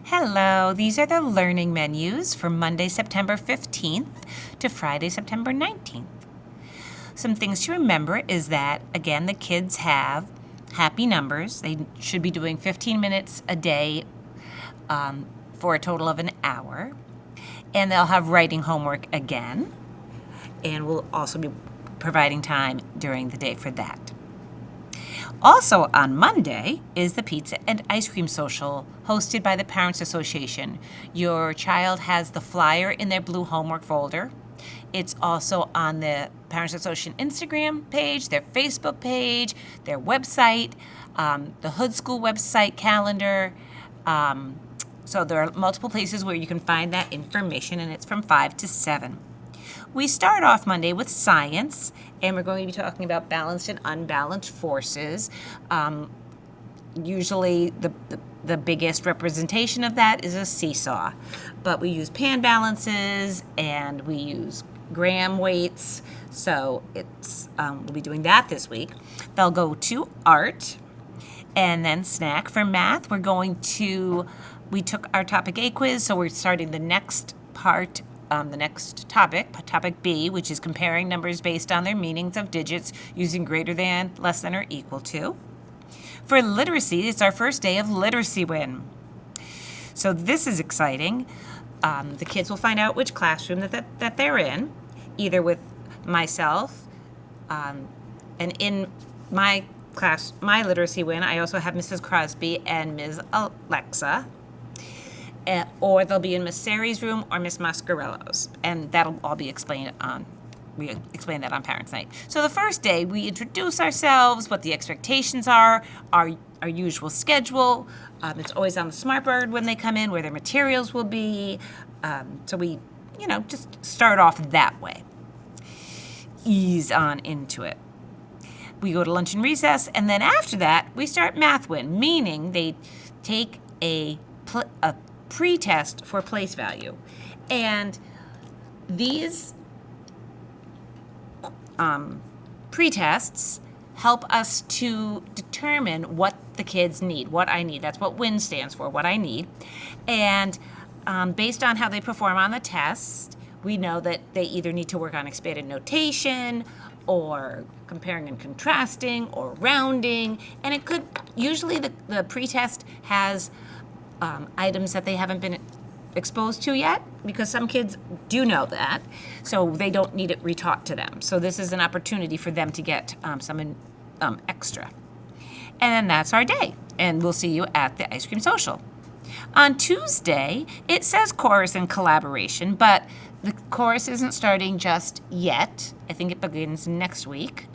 Hello, these are the learning menus for Monday, September 15th to Friday, September 19th. Some things to remember is that, again, the kids have happy numbers. They should be doing 15 minutes a day for a total of an hour. And they'll have writing homework again. And we'll also be providing time during the day for that. Also on Monday is the Pizza and Ice Cream Social hosted by the Parents Association. Your child has the flyer in their blue homework folder. It's also on the Parents Association Instagram page, their Facebook page, their website, the Hood School website calendar. So there are multiple places where you can find that information, and it's from 5 to 7. We start off Monday with science, and we're going to be talking about balanced and unbalanced forces. Usually the biggest representation of that is a seesaw, but we use pan balances and we use gram weights, so we'll be doing that this week. They'll go to art and then snack. For math, we took our topic A quiz, so we're starting the next part. The next topic B, which is comparing numbers based on their meanings of digits using greater than, less than, or equal to. For literacy, it's our first day of Literacy Win. So this is exciting. The kids will find out which classroom that they're in, either with myself, and in my class, my Literacy Win, I also have Mrs. Crosby and Ms. Alexa. Or they'll be in Miss Sari's room or Miss Mascarello's, and that'll all be explained we explain that on Parents' Night. So the first day, we introduce ourselves, what the expectations are, our usual schedule. It's always on the Smartboard when they come in, where their materials will be. So we, just start off that way. Ease on into it. We go to lunch and recess, and then after that, we start Math Win, meaning they take a pre-test for place value. And these pre-tests help us to determine what the kids need, what I need. That's what WIN stands for, what I need. And based on how they perform on the test, we know that they either need to work on expanded notation or comparing and contrasting or rounding. And it could, usually the pre-test has items that they haven't been exposed to yet, because some kids do know that, so they don't need it retaught to them. So this is an opportunity for them to get some extra. And then that's our day, and we'll see you at the Ice Cream Social. On Tuesday, it says chorus and collaboration, but the chorus isn't starting just yet. I think it begins next week.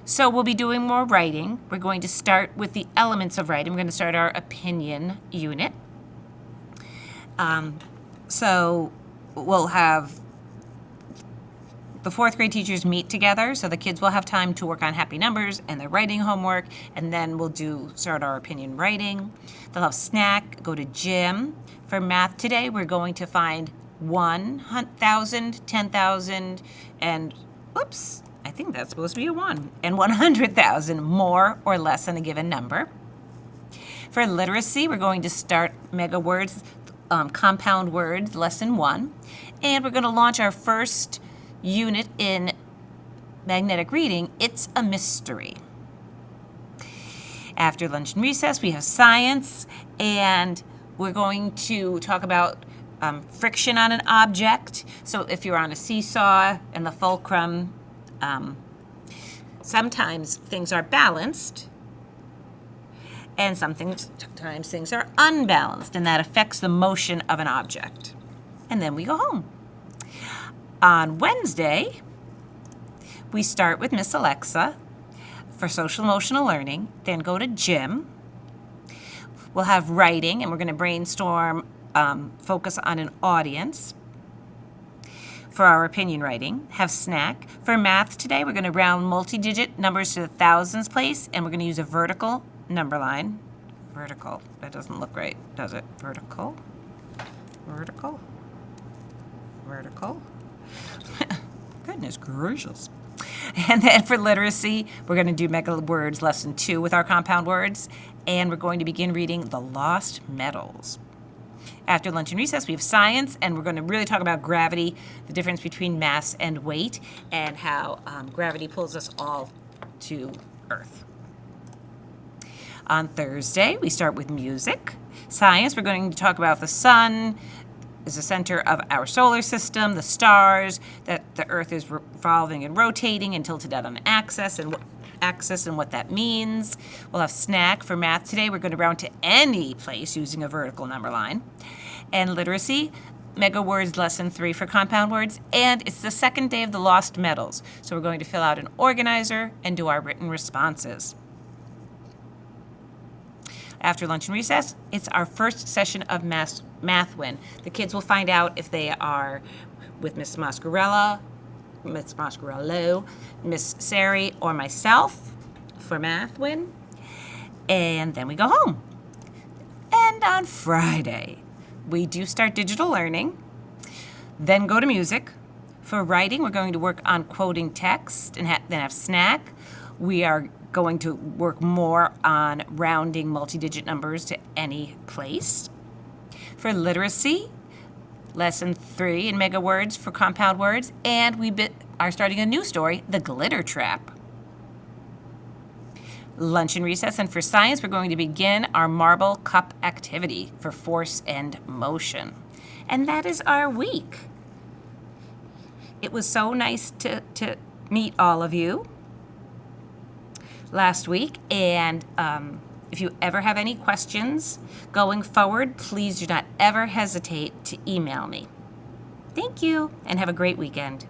So we'll be doing more writing. We're going to start with the elements of writing. We're going to start our opinion unit. So we'll have the 4th grade teachers meet together, so the kids will have time to work on happy numbers and their writing homework, and then we'll start our opinion writing. They'll have snack, go to gym. For math today, we're going to find 1,000, 10,000, and oops, I think that's supposed to be a 1, and 100,000 more or less than a given number. For literacy, we're going to start mega words, compound words, lesson 1, and we're going to launch our first unit in magnetic reading, It's a Mystery. After lunch and recess, we have science, and we're going to talk about friction on an object. So if you're on a seesaw and the fulcrum, sometimes things are balanced, and sometimes things are unbalanced, and that affects the motion of an object. And then we go home. On Wednesday, we start with Miss Alexa for social emotional learning, then go to gym. We'll have writing, and we're going to brainstorm, focus on an audience. For our opinion writing, have snack. For math today, we're going to round multi-digit numbers to the thousands place, and we're going to use a vertical number line. Vertical. That doesn't look right, does it? Vertical. Vertical. Vertical. Goodness gracious. And then for literacy, we're going to do Mega Words Lesson 2 with our compound words, and we're going to begin reading The Lost Metals. After lunch and recess, we have science, and we're going to really talk about gravity, the difference between mass and weight, and how gravity pulls us all to Earth. On Thursday, we start with music. Science, we're going to talk about the sun is the center of our solar system, the stars, that the Earth is revolving and rotating and tilted out on an axis, and what that means. We'll have snack for math today. We're going to round to any place using a vertical number line. And literacy, Mega Words Lesson 3 for compound words. And it's the second day of the Lost Metals. So we're going to fill out an organizer and do our written responses. After lunch and recess, it's our first session of Math Win. The kids will find out if they are with Miss Mascarello, Miss Sari, or myself for Math Win. And then we go home. And on Friday, we do start digital learning, then go to music. For writing, we're going to work on quoting text and then have snack. We are going to work more on rounding multi-digit numbers to any place. For literacy, Lesson 3 in Mega Words for compound words, and we are starting a new story, The Glitter Trap. Lunch and recess, and for science, we're going to begin our marble cup activity for force and motion. And that is our week. It was so nice to meet all of you last week, and if you ever have any questions going forward, please do not ever hesitate to email me. Thank you, and have a great weekend.